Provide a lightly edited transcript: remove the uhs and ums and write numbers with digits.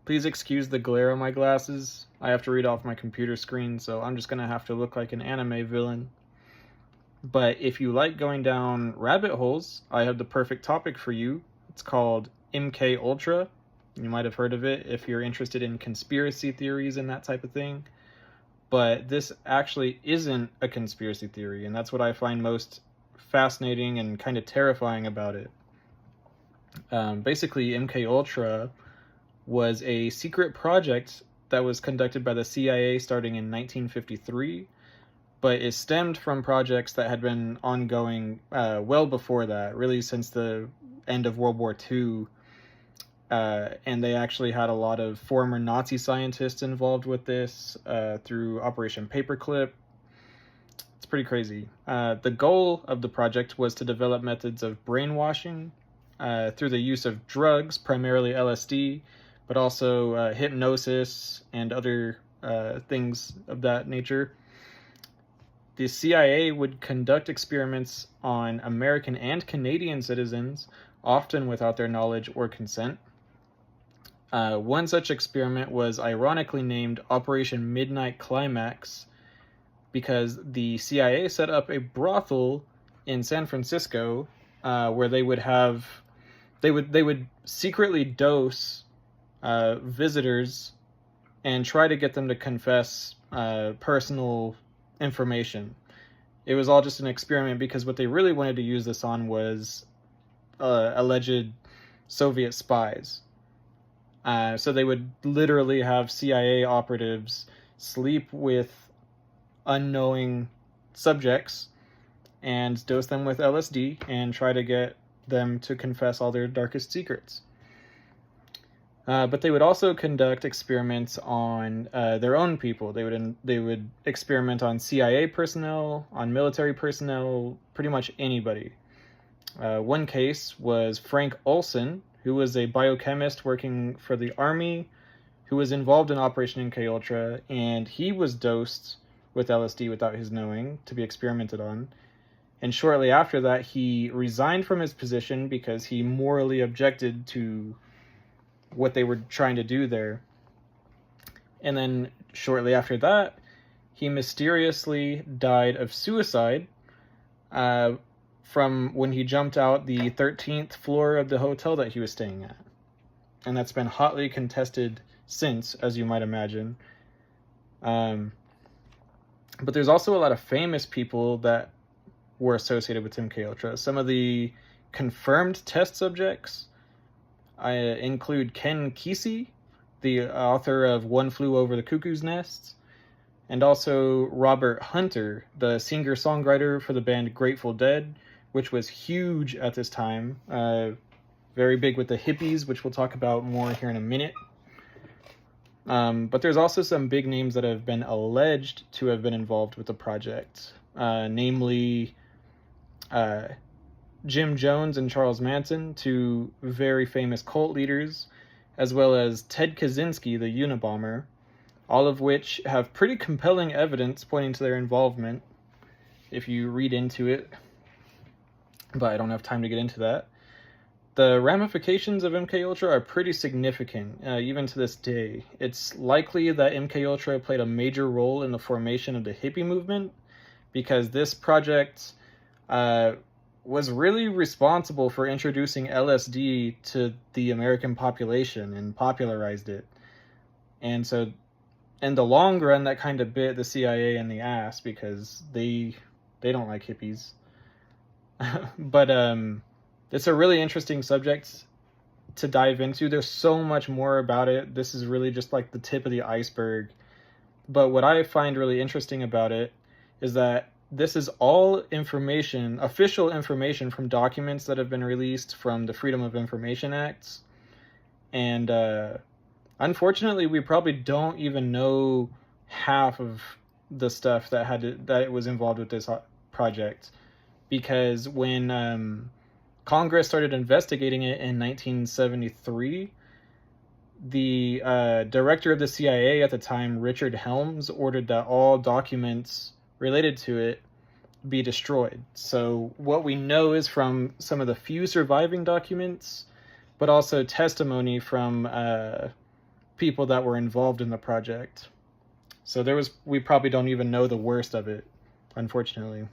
Please excuse the glare on my glasses. I have to read off my computer screen, so I'm just gonna have to look like an anime villain. But if you like going down rabbit holes, I have the perfect topic for you. It's called MKUltra. You might have heard of it if you're interested in conspiracy theories and that type of thing. But this actually isn't a conspiracy theory, and that's what I find most fascinating and kind of terrifying about it. Basically, MKUltra was a secret project that was conducted by the CIA starting in 1953, but it stemmed from projects that had been ongoing well before that, really since the end of World War II. And they actually had a lot of former Nazi scientists involved with this through Operation Paperclip. It's pretty crazy. The goal of the project was to develop methods of brainwashing through the use of drugs, primarily LSD, but also hypnosis and other things of that nature. The CIA would conduct experiments on American and Canadian citizens, often without their knowledge or consent. One such experiment was ironically named Operation Midnight Climax because the CIA set up a brothel in San Francisco where they would secretly dose visitors and try to get them to confess personal information. It was all just an experiment because what they really wanted to use this on was alleged Soviet spies. So they would literally have CIA operatives sleep with unknowing subjects and dose them with LSD and try to get them to confess all their darkest secrets. But they would also conduct experiments on their own people. They would experiment on CIA personnel, on military personnel, pretty much anybody. One case was Frank Olson, who was a biochemist working for the Army, who was involved in Operation MKUltra, and he was dosed with LSD without his knowing to be experimented on. And shortly after that, he resigned from his position because he morally objected to what they were trying to do there. And then shortly after that, he mysteriously died of suicide from when he jumped out the 13th floor of the hotel that he was staying at. And that's been hotly contested since, as you might imagine. But there's also a lot of famous people that were associated with MKUltra. Some of the confirmed test subjects include Ken Kesey, the author of One Flew Over the Cuckoo's Nest, and also Robert Hunter, the singer-songwriter for the band Grateful Dead, which was huge at this time, very big with the hippies, which we'll talk about more here in a minute. But there's also some big names that have been alleged to have been involved with the project, namely Jim Jones and Charles Manson, two very famous cult leaders, as well as Ted Kaczynski, the Unabomber, all of which have pretty compelling evidence pointing to their involvement, if you read into it. But I don't have time to get into that. The ramifications of MKUltra are pretty significant, even to this day. It's likely that MKUltra played a major role in the formation of the hippie movement, because this project was really responsible for introducing LSD to the American population and popularized it. And so, in the long run, that kind of bit the CIA in the ass, because they don't like hippies. But it's a really interesting subject to dive into. There's so much more about it. This is really just like the tip of the iceberg. But what I find really interesting about it is that this is all information, official information from documents that have been released from the Freedom of Information Acts. And unfortunately, we probably don't even know half of the stuff that was involved with this project. Because when Congress started investigating it in 1973, the director of the CIA at the time, Richard Helms, ordered that all documents related to it be destroyed. So what we know is from some of the few surviving documents, but also testimony from people that were involved in the project. So we probably don't even know the worst of it, unfortunately.